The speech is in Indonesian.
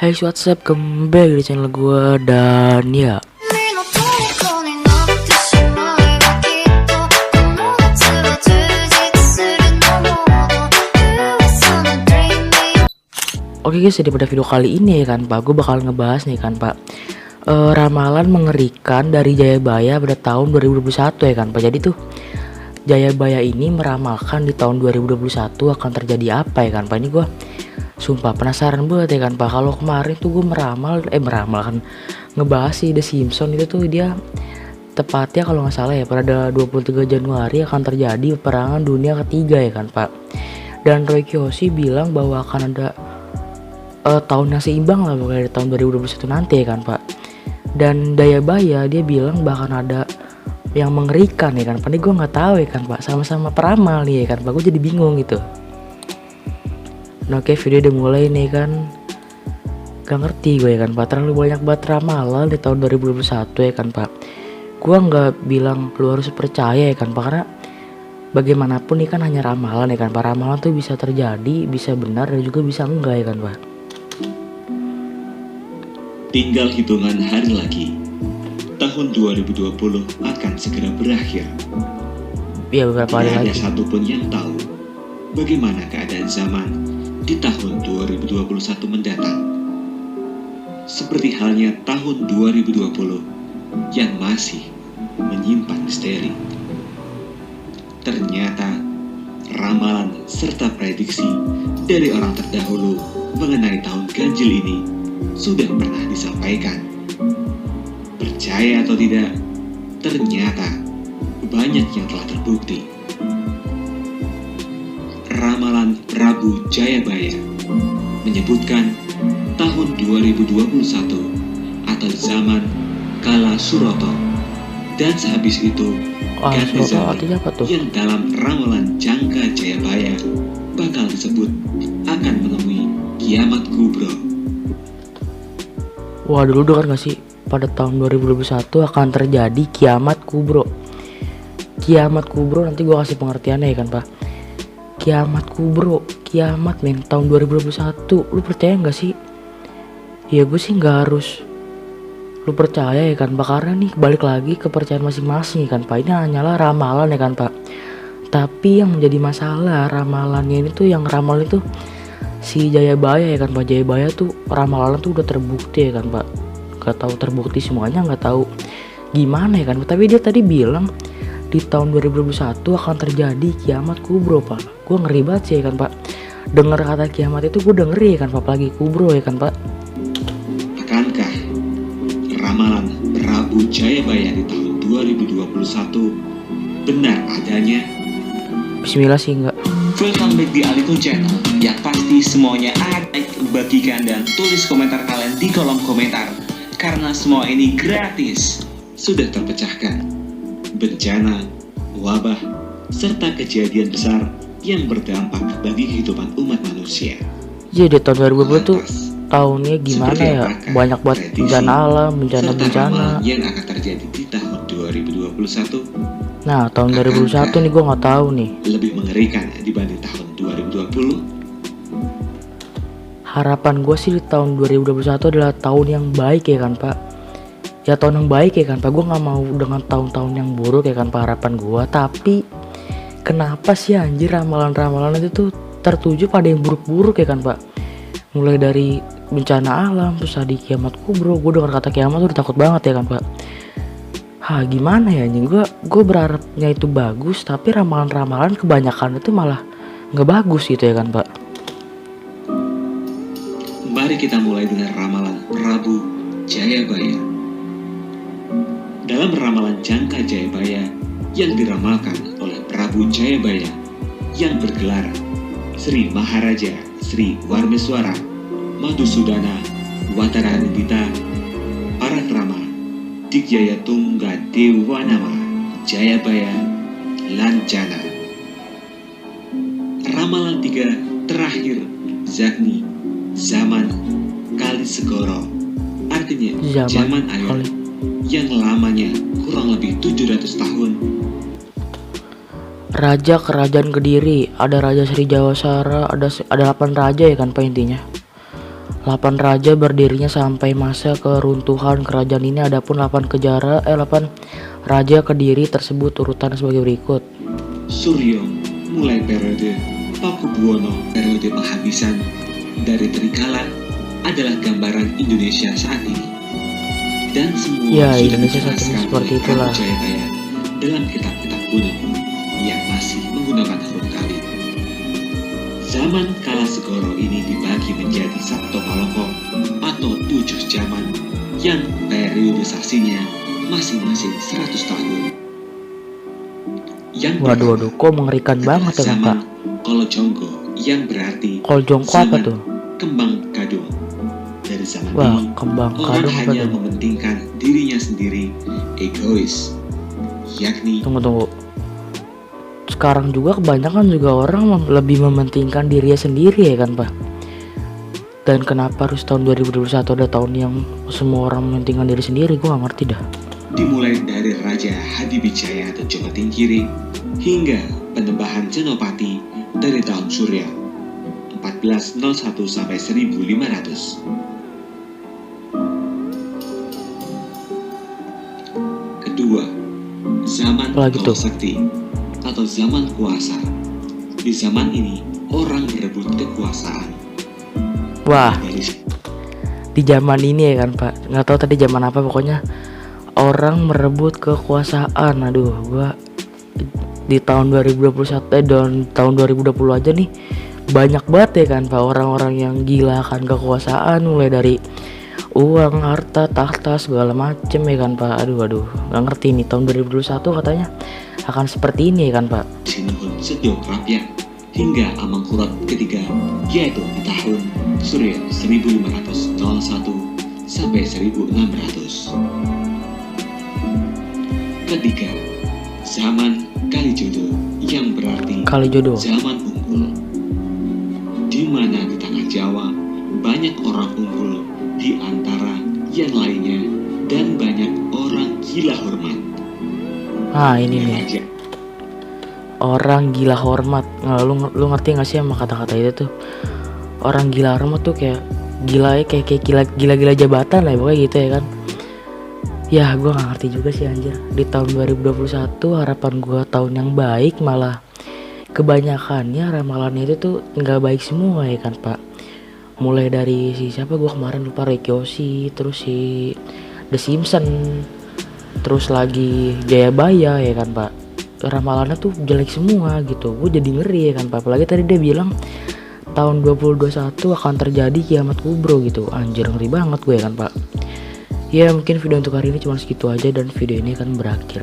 Hey what's up, kembali di channel gue. Dan ya, oke guys, jadi pada video kali ini ya kan Pak, gue bakal ngebahas nih kan Pak, ramalan mengerikan dari Jayabaya pada tahun 2021 ya kan Pak. Jadi tuh Jayabaya ini meramalkan di tahun 2021 akan terjadi apa ya kan Pak. Ini gue sumpah penasaran banget ya kan Pak. Kalau kemarin tuh gue meramal kan ngebahas si The Simpsons itu tuh, dia tepatnya kalau nggak salah ya pada 23 Januari akan terjadi peperangan dunia ketiga ya kan Pak. Dan Roy Kiyoshi bilang bahwa akan ada tahun yang seimbang lah pokoknya di tahun 2021 nanti ya kan Pak. Dan Jayabaya dia bilang bahkan ada yang mengerikan ya kan Pak. Ini gue nggak tahu ya kan Pak, sama-sama peramal nih ya kan Pak, gue jadi bingung gitu. Nah oke, video udah mulai nih kan, gak ngerti gue ya kan Pak, terlalu banyak banget ramalan di tahun 2021 ya kan Pak. Gue nggak bilang lu harus percaya ya kan Pak, karena bagaimanapun ini kan hanya ramalan ya kan Pak. Ramalan tuh bisa terjadi, bisa benar dan juga bisa enggak ya kan Pak. Tinggal hitungan hari lagi, tahun 2020 akan segera berakhir. Iya, beberapa hari lagi. Tidak ada satupun yang tahu bagaimana keadaan zaman di tahun 2021 mendatang. Seperti halnya tahun 2020 yang masih menyimpan misteri. Ternyata ramalan serta prediksi dari orang terdahulu mengenai tahun ganjil ini sudah pernah disampaikan. Percaya atau tidak, ternyata banyak yang telah terbukti. Ramalan Prabu Jayabaya menyebutkan tahun 2021 atau zaman Kala Suroto, dan sehabis itu ganti zaman yang dalam ramalan Jangka Jayabaya bakal disebut akan menemui kiamat kubro. Wah, dulu dengar gak sih pada tahun 2021 akan terjadi kiamat kubro. Kiamat kubro nanti gue kasih pengertiannya ya kan Pak. Kiamat kubro, kiamat men tahun 2021. Lu percaya gak sih? Ya gue sih gak harus lu percaya ya kan Pak, karena nih balik lagi kepercayaan masing-masing ya kan Pak. Ini hanyalah ramalan ya kan Pak. Tapi yang menjadi masalah ramalannya ini tuh, yang ramal itu si Jayabaya ya kan Pak. Jayabaya tuh ramalan tuh udah terbukti ya kan Pak. Gak tahu terbukti semuanya, gak tahu gimana ya kan Pak. Tapi dia tadi bilang di tahun 2021 akan terjadi kiamat kubro Pak. Gue ngeri banget sih ya kan Pak. Dengar kata kiamat itu gue udah ngeri ya kan Pak, apalagi kubro ya kan Pak. Akankah ramalan Prabu Jayabaya di tahun 2021 benar adanya? Bismillah sih enggak. Welcome back di Alito Channel. Yang pasti semuanya like, bagikan, dan tulis komentar kalian di kolom komentar, karena semua ini gratis. Sudah terpecahkan bencana, wabah, serta kejadian besar yang berdampak bagi kehidupan umat manusia. Jadi tahun 2020 tuh tahunnya gimana ya? Banyak banget bencana alam, bencana yang akan terjadi di tahun 2021. Nah tahun 2021 nih gue nggak tahu nih. Lebih mengerikan dibanding tahun 2020. Harapan gue sih di tahun 2021 adalah tahun yang baik ya kan Pak. Ya tahun yang baik ya kan Pak. Gue nggak mau dengan tahun-tahun yang buruk ya kan Pak, harapan gue. Tapi kenapa sih anjir ramalan-ramalan itu tuh tertuju pada yang buruk-buruk ya kan Pak. Mulai dari bencana alam, terus tadi kiamat kubro. Gue dengar kata kiamat tuh udah takut banget ya kan Pak. Gimana ya anjing, gue berharapnya itu bagus, tapi ramalan-ramalan kebanyakan itu malah nggak bagus gitu ya kan Pak. Mari kita mulai dengan ramalan Prabu Jayabaya. Dalam ramalan Jangka Jayabaya yang diramalkan oleh Prabu Jayabaya yang bergelar Sri Maharaja Sri Warmeswara Madhusudana Wataranindita Parakrama Digyaya Tungga Dewanama Jayabaya Lancana. Ramalan 3 terakhir yakni zaman Kali Segoro, artinya zaman air yang lamanya kurang lebih 700 tahun. Raja Kerajaan Kediri, ada Raja Sri Jawasara, ada 8 raja ya kan Pak intinya. 8 raja berdirinya sampai masa keruntuhan kerajaan ini. Adapun 8 raja Kediri tersebut urutan sebagai berikut. Suryo mulai periode Pakubuwono, periode penghabisan dari Trikala adalah gambaran Indonesia saat ini. Dan semua Ya, sudah Indonesia saat ini dijelaskan seperti oleh Prabu itulah. Jayabaya dalam kitab-kitab kuno yang masih menggunakan huruf kali. Zaman Kala Segoro ini dibagi menjadi Saptopaloko atau 7 zaman yang periodisasinya masing-masing 100 tahun. Yang Waduh, kok mengerikan banget ya zaman Kak. Kolojonggo yang berarti Kalau jongko apa zaman tuh? Kembang Kadung. Dari zaman Wah, ini kembang orang kadung apa hanya tuh? mementingkan dirinya sendiri, egois, yakni Tunggu. Sekarang juga kebanyakan juga orang lebih mementingkan dirinya sendiri ya kan Pak. Dan kenapa harus tahun 2021 ada tahun yang semua orang mementingkan diri sendiri, gue gak ngerti dah. dimulai dari Raja Hadibijaya atau Joko Tingkiri hingga penembahan Senopati dari tahun Surya 1401 sampai 1500. Kedua, zaman Apalagi tuh? Kawasakti atau zaman kuasa. Di zaman ini orang berebut kekuasaan. Wah, Dari di zaman ini ya kan Pak, nggak tahu tadi zaman apa, pokoknya orang merebut kekuasaan. Aduh, gua di tahun 2021 dan tahun 2020 aja nih banyak banget ya kan Pak orang-orang yang gila akan kekuasaan, mulai dari uang, harta, tahta, segala macem ya kan Pak. Aduh, nggak ngerti nih tahun 2021 katanya akan seperti ini ya kan Pak. Sinuhun Setio Krapyak hingga Amangkurat ketiga, yaitu di tahun Surya 1501 sampai 1600. Ketiga, zaman Kalijodo yang berarti Kalijodo. zaman unggul, di mana di tanah Jawa banyak orang unggul di antara yang lainnya dan banyak orang gila hormat. Ah, ini nih, Raja orang gila hormat. Nah, lu ngerti gak sih sama kata-kata itu tuh? Orang gila hormat tuh kayak gila ya, kayak gila jabatan lah ya, pokoknya gitu ya kan. Ya gue gak ngerti juga sih anjir. Di tahun 2021 harapan gue tahun yang baik, malah kebanyakannya ramalannya itu tuh nggak baik semua ya kan Pak. Mulai dari si siapa, gue kemarin lupa, Rekyoshi, terus si The Simpson, terus lagi Jayabaya ya kan Pak. Ramalannya tuh jelek semua gitu. Gue jadi ngeri ya kan Pak. Apalagi tadi dia bilang tahun 2021 akan terjadi kiamat kubro gitu. Anjir, ngeri banget gue ya kan Pak. Ya mungkin video untuk hari ini cuma segitu aja dan video ini akan berakhir.